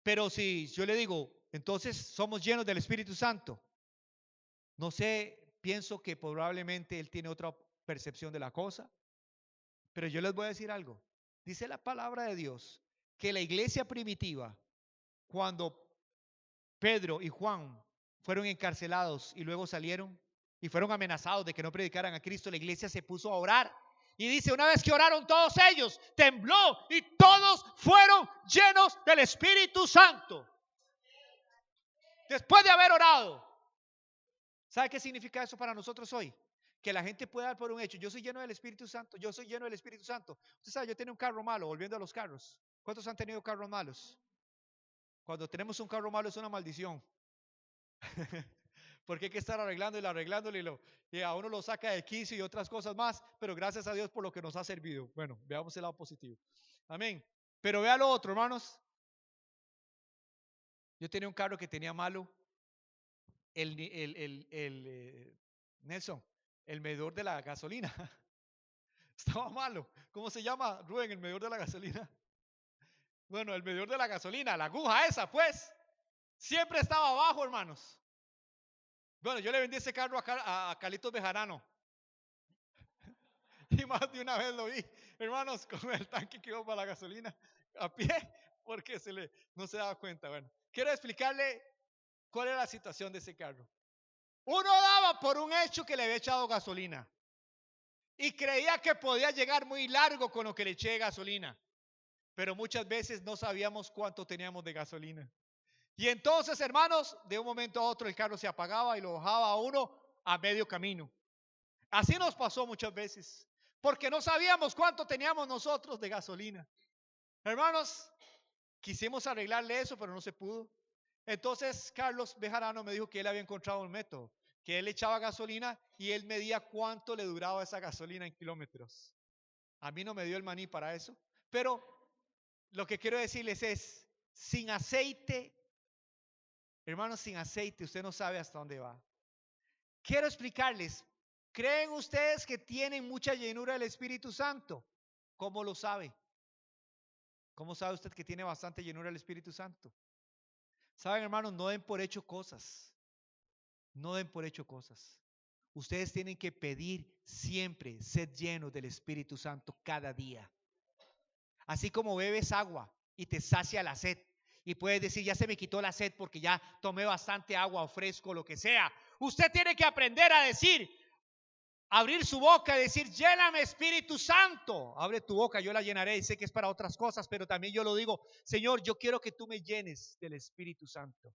Pero si yo le digo, entonces somos llenos del Espíritu Santo, no sé, pienso que probablemente él tiene otra percepción de la cosa. Pero yo les voy a decir algo. Dice la palabra de Dios que la iglesia primitiva, cuando Pedro y Juan fueron encarcelados y luego salieron y fueron amenazados de que no predicaran a Cristo, la iglesia se puso a orar. Y dice, una vez que oraron todos ellos, tembló y todos fueron llenos del Espíritu Santo. Después de haber orado. ¿Sabe qué significa eso para nosotros hoy? Que la gente pueda dar por un hecho. Yo soy lleno del Espíritu Santo. Yo soy lleno del Espíritu Santo. Usted sabe, yo tenía un carro malo, volviendo a los carros. ¿Cuántos han tenido carros malos? Cuando tenemos un carro malo es una maldición. Porque hay que estar arreglándole y a uno lo saca de quicio y otras cosas más. Pero gracias a Dios por lo que nos ha servido. Bueno, veamos el lado positivo. Amén. Pero vea lo otro, hermanos. Yo tenía un carro que tenía malo Nelson, el medidor de la gasolina. Estaba malo. ¿Cómo se llama, Rubén, el medidor de la gasolina? Bueno, el medidor de la gasolina, la aguja esa, pues, siempre estaba abajo, hermanos. Bueno, yo le vendí ese carro a Carlitos Bejarano. Y más de una vez lo vi, hermanos, con el tanque que iba para la gasolina a pie, porque no se daba cuenta. Bueno, quiero explicarle cuál era la situación de ese carro. Uno daba por un hecho que le había echado gasolina y creía que podía llegar muy largo con lo que le eché de gasolina, pero muchas veces no sabíamos cuánto teníamos de gasolina. Y entonces, hermanos, de un momento a otro el carro se apagaba y lo bajaba a uno a medio camino. Así nos pasó muchas veces, porque no sabíamos cuánto teníamos nosotros de gasolina. Hermanos, quisimos arreglarle eso, pero no se pudo. Entonces Carlos Bejarano me dijo que él había encontrado un método, que él echaba gasolina y él medía cuánto le duraba esa gasolina en kilómetros. A mí no me dio el maní para eso, pero lo que quiero decirles es, sin aceite, hermanos, sin aceite usted no sabe hasta dónde va. Quiero explicarles, ¿creen ustedes que tienen mucha llenura del Espíritu Santo? ¿Cómo lo sabe? ¿Cómo sabe usted que tiene bastante llenura del Espíritu Santo? Saben, hermanos, no den por hecho cosas. No den por hecho cosas. Ustedes tienen que pedir siempre ser llenos del Espíritu Santo cada día. Así como bebes agua y te sacia la sed y puedes decir, ya se me quitó la sed porque ya tomé bastante agua o fresco, lo que sea. Usted tiene que aprender a decir, abrir su boca y decir, lléname Espíritu Santo. Abre tu boca, yo la llenaré y sé que es para otras cosas, pero también yo lo digo, Señor, yo quiero que tú me llenes del Espíritu Santo.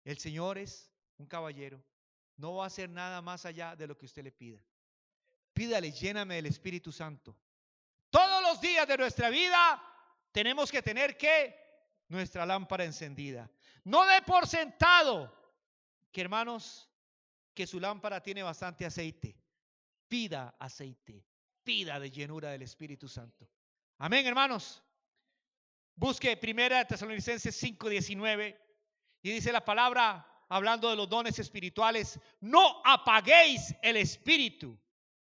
El Señor es un caballero. No va a hacer nada más allá de lo que usted le pida. Pídale, lléname del Espíritu Santo. Todos los días de nuestra vida Tenemos que tener que nuestra lámpara encendida. No dé por sentado que, hermanos, que su lámpara tiene bastante aceite. Pida aceite, pida de llenura del Espíritu Santo. Amén, hermanos. Busque 1 Tesalonicenses 5:19 y dice la palabra, hablando de los dones espirituales: no apaguéis el espíritu.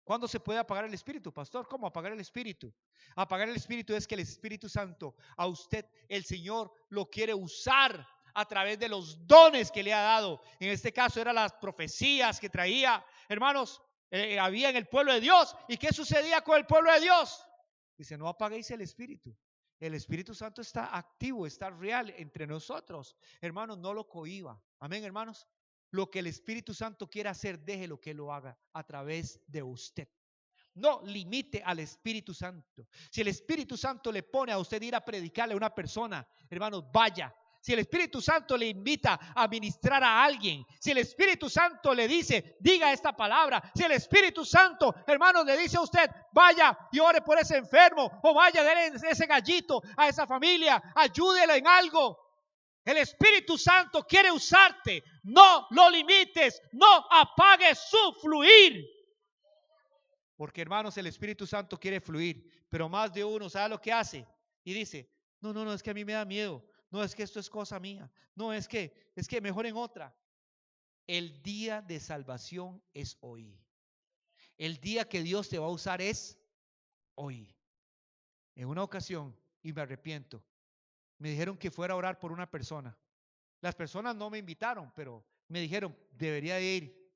¿Cuándo se puede apagar el espíritu, pastor? ¿Cómo apagar el espíritu? Apagar el espíritu es que el Espíritu Santo, a usted, el Señor, lo quiere usar a través de los dones que le ha dado. En este caso eran las profecías que traía. Hermanos, había en el pueblo de Dios. ¿Y qué sucedía con el pueblo de Dios? Dice: no apaguéis el espíritu. El Espíritu Santo está activo, está real entre nosotros. Hermanos, no lo cohíba. Amén, hermanos. Lo que el Espíritu Santo quiera hacer, déjelo que lo haga a través de usted. No limite al Espíritu Santo. Si el Espíritu Santo le pone a usted ir a predicarle a una persona, hermanos, vaya. Si el Espíritu Santo le invita a ministrar a alguien, si el Espíritu Santo le dice, diga esta palabra, si el Espíritu Santo, hermanos, le dice a usted, vaya y ore por ese enfermo, o vaya, déle ese gallito a esa familia, ayúdelo en algo. El Espíritu Santo quiere usarte. No lo limites, no apagues su fluir. Porque, hermanos, el Espíritu Santo quiere fluir, pero más de uno sabe lo que hace y dice: no, es que a mí me da miedo, no, es que esto es cosa mía, no, es que mejor en otra. El día de salvación es hoy. El día que Dios te va a usar es hoy. En una ocasión, y me arrepiento, me dijeron que fuera a orar por una persona. Las personas no me invitaron, pero me dijeron, debería de ir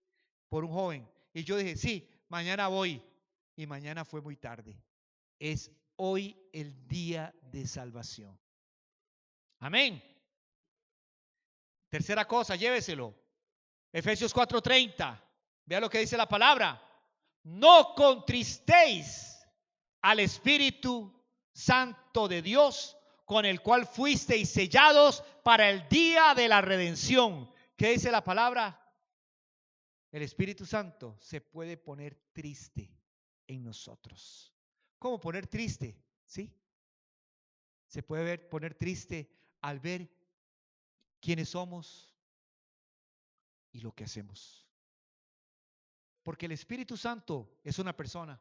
por un joven. Y yo dije, sí, mañana voy. Y mañana fue muy tarde. Es hoy el día de salvación. Amén. Tercera cosa, lléveselo. Efesios 4:30. Vea lo que dice la palabra. No contristéis al Espíritu Santo de Dios, con el cual fuisteis sellados para el día de la redención. ¿Qué dice la palabra? El Espíritu Santo se puede poner triste en nosotros. ¿Cómo poner triste? ¿Sí? Se puede poner triste al ver quiénes somos y lo que hacemos. Porque el Espíritu Santo es una persona.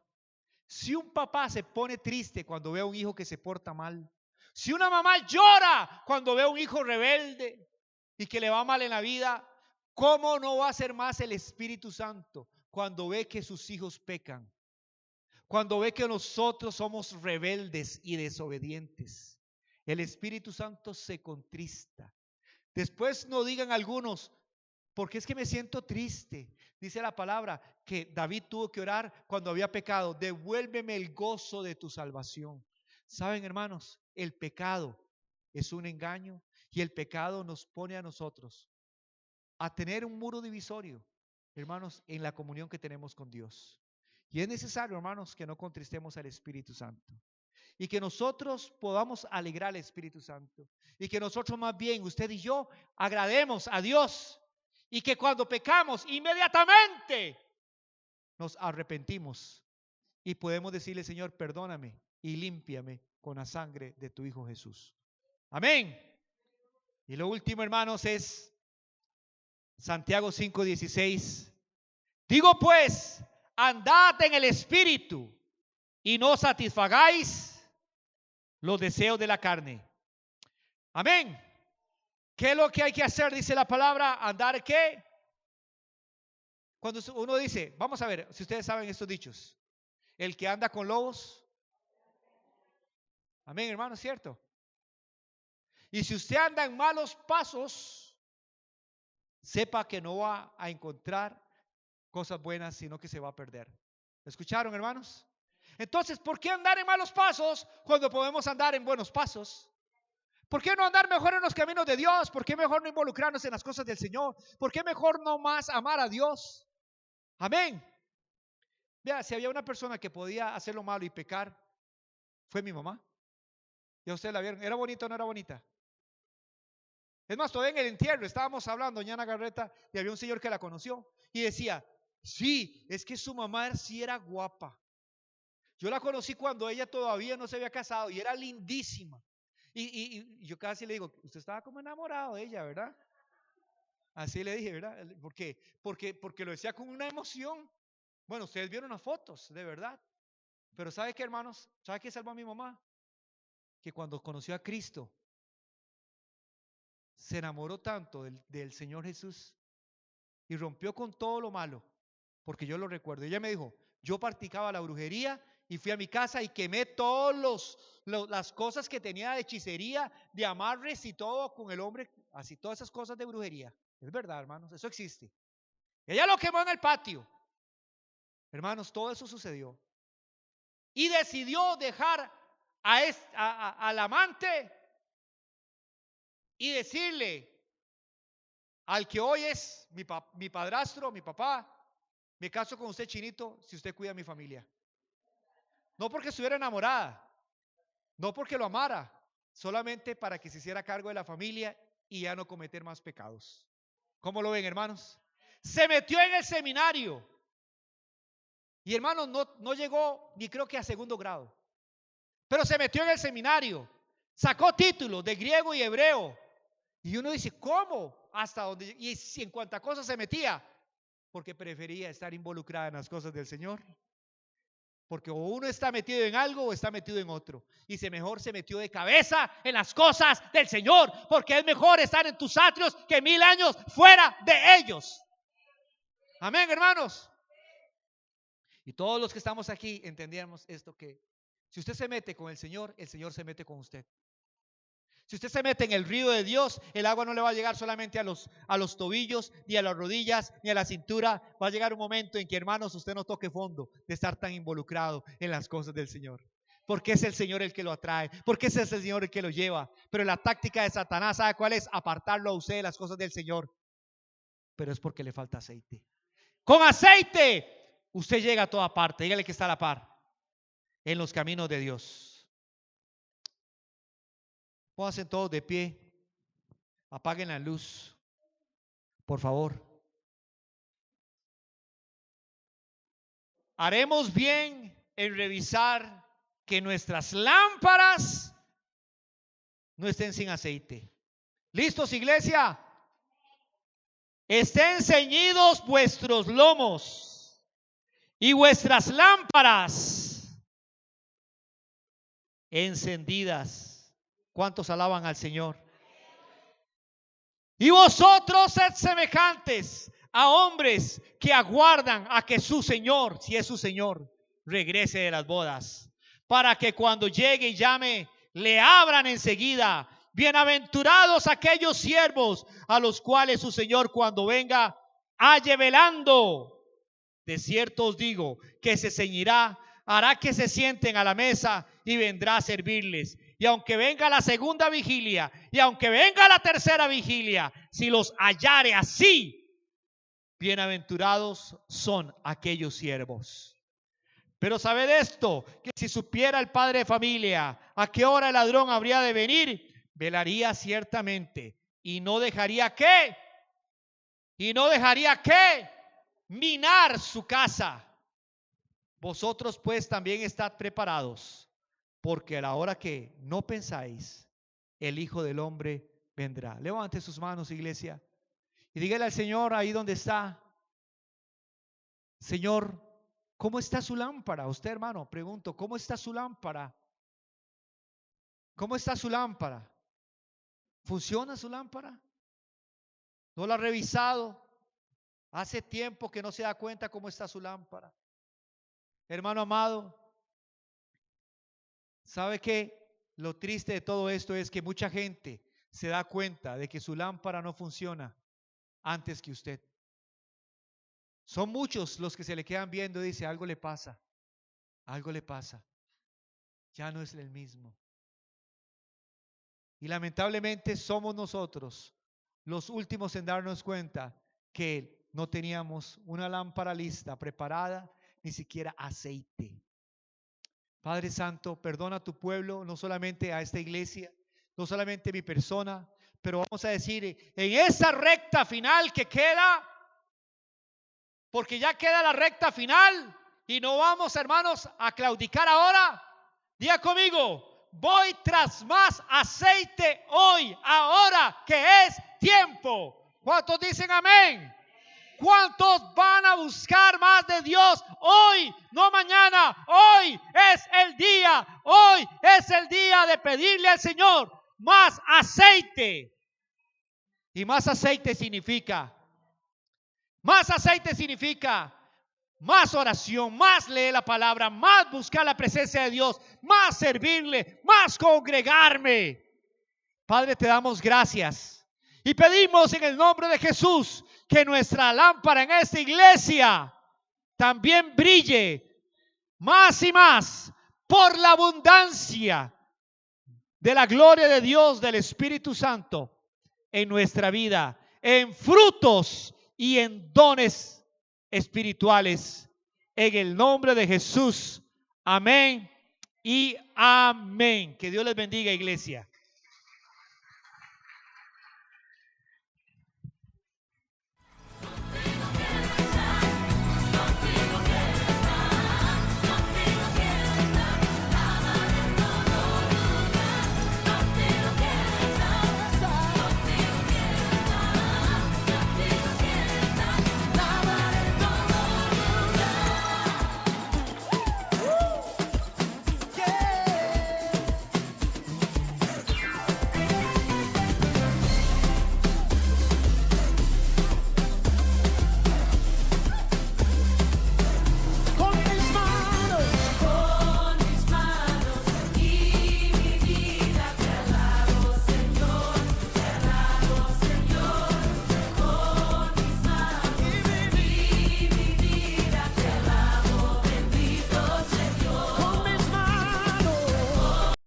Si un papá se pone triste cuando ve a un hijo que se porta mal, si una mamá llora cuando ve a un hijo rebelde y que le va mal en la vida, ¿cómo no va a ser más el Espíritu Santo cuando ve que sus hijos pecan? Cuando ve que nosotros somos rebeldes y desobedientes, el Espíritu Santo se contrista. Después no digan algunos, porque es que me siento triste. Dice la palabra que David tuvo que orar cuando había pecado: devuélveme el gozo de tu salvación. Saben, hermanos, el pecado es un engaño y el pecado nos pone a nosotros a tener un muro divisorio, hermanos, en la comunión que tenemos con Dios. Y es necesario, hermanos, que no contristemos al Espíritu Santo y que nosotros podamos alegrar al Espíritu Santo y que nosotros más bien, usted y yo, agrademos a Dios y que cuando pecamos inmediatamente nos arrepentimos y podemos decirle: Señor, perdóname y límpiame con la sangre de tu Hijo Jesús. Amén. Y lo último, hermanos, es Santiago 5:16. Digo pues, andad en el Espíritu y no satisfagáis los deseos de la carne. Amén. ¿Qué es lo que hay que hacer? Dice la palabra, andar ¿qué? Cuando uno dice, vamos a ver si ustedes saben estos dichos: el que anda con lobos. Amén, hermano, ¿cierto? Y si usted anda en malos pasos, sepa que no va a encontrar cosas buenas, sino que se va a perder. ¿Escucharon, hermanos? Entonces, ¿por qué andar en malos pasos cuando podemos andar en buenos pasos? ¿Por qué no andar mejor en los caminos de Dios? ¿Por qué mejor no involucrarnos en las cosas del Señor? ¿Por qué mejor no más amar a Dios? Amén. Vea, si había una persona que podía hacer lo malo y pecar, fue mi mamá. Ya ustedes la vieron. ¿Era bonita o no era bonita? Es más, todavía en el entierro estábamos hablando, doña Ana Garreta, y había un señor que la conoció y decía: sí, es que su mamá sí era guapa. Yo la conocí cuando ella todavía no se había casado y era lindísima. Y yo casi le digo, usted estaba como enamorado de ella, ¿verdad? Así le dije, ¿verdad? ¿Por qué? Porque lo decía con una emoción. Bueno, ustedes vieron las fotos, de verdad. Pero ¿sabe qué, hermanos? ¿Sabe qué salvó a mi mamá? Que cuando conoció a Cristo, se enamoró tanto del Señor Jesús y rompió con todo lo malo, porque yo lo recuerdo. Ella me dijo, yo practicaba la brujería y fui a mi casa y quemé todos las cosas que tenía de hechicería, de amarres y todo con el hombre, así todas esas cosas de brujería. Es verdad, hermanos, eso existe. Ella lo quemó en el patio. Hermanos, todo eso sucedió. Y decidió dejar al amante y decirle al que hoy es mi padrastro, mi papá, me caso con usted, Chinito, si usted cuida a mi familia. No porque estuviera enamorada, no porque lo amara, solamente para que se hiciera cargo de la familia y ya no cometer más pecados. ¿Cómo lo ven, hermanos? Se metió en el seminario y, hermanos, no llegó ni creo que a segundo grado, pero se metió en el seminario, sacó títulos de griego y hebreo y uno dice, ¿cómo? Hasta donde, y si en cuánta cosa se metía, porque prefería estar involucrada en las cosas del Señor. Porque o uno está metido en algo o está metido en otro. Y mejor se metió de cabeza en las cosas del Señor. Porque es mejor estar en tus atrios que 1000 años fuera de ellos. Amén, hermanos. Y todos los que estamos aquí entendíamos esto, que si usted se mete con el Señor se mete con usted. Si usted se mete en el río de Dios, el agua no le va a llegar solamente a los tobillos, ni a las rodillas, ni a la cintura. Va a llegar un momento en que, hermanos, usted no toque fondo de estar tan involucrado en las cosas del Señor. Porque es el Señor el que lo atrae, porque es el Señor el que lo lleva. Pero la táctica de Satanás, ¿sabe cuál es? Apartarlo a usted de las cosas del Señor. Pero es porque le falta aceite. Con aceite, usted llega a toda parte. Dígale que está a la par en los caminos de Dios. Pónganse todos de pie. Apaguen la luz, por favor. Haremos bien en revisar que nuestras lámparas no estén sin aceite. ¿Listos, iglesia? Estén ceñidos vuestros lomos y vuestras lámparas encendidas. ¿Cuántos alaban al Señor? Y vosotros sed semejantes a hombres que aguardan a que su Señor, si es su Señor, regrese de las bodas, para que cuando llegue y llame, le abran enseguida. Bienaventurados aquellos siervos a los cuales su Señor cuando venga halle velando. De cierto os digo que se ceñirá, hará que se sienten a la mesa y vendrá a servirles. Y aunque venga la segunda vigilia y aunque venga la tercera vigilia, si los hallare así, bienaventurados son aquellos siervos. Pero sabed esto, que si supiera el padre de familia a qué hora el ladrón habría de venir, velaría ciertamente y no dejaría que minar su casa. Vosotros pues también estad preparados, porque a la hora que no pensáis, el Hijo del Hombre vendrá. Levante sus manos, iglesia, y dígale al Señor ahí donde está: Señor, ¿cómo está su lámpara? Usted, hermano, pregunto, ¿cómo está su lámpara? ¿Cómo está su lámpara? ¿Funciona su lámpara? ¿No la ha revisado? Hace tiempo que no se da cuenta cómo está su lámpara. Hermano amado, ¿sabe qué? Lo triste de todo esto es que mucha gente se da cuenta de que su lámpara no funciona antes que usted. Son muchos los que se le quedan viendo y dicen, algo le pasa, ya no es el mismo. Y lamentablemente somos nosotros los últimos en darnos cuenta que no teníamos una lámpara lista, preparada, ni siquiera aceite. Padre Santo, perdona a tu pueblo, no solamente a esta iglesia, no solamente a mi persona, pero vamos a decir, en esa recta final que queda, porque ya queda la recta final, Y no vamos, hermanos, a claudicar ahora. Diga conmigo, voy tras más aceite hoy, ahora que es tiempo. ¿Cuántos dicen amén? ¿Cuántos van a buscar más de Dios hoy, no mañana? Hoy es el día. Hoy es el día de pedirle al Señor más aceite. Y más aceite significa más oración, más leer la palabra, más buscar la presencia de Dios, más servirle, más congregarme. Padre, te damos gracias y pedimos en el nombre de Jesús que nuestra lámpara en esta iglesia también brille más y más por la abundancia de la gloria de Dios, del Espíritu Santo en nuestra vida, en frutos y en dones espirituales. En el nombre de Jesús. Amén y amén. Que Dios les bendiga, iglesia.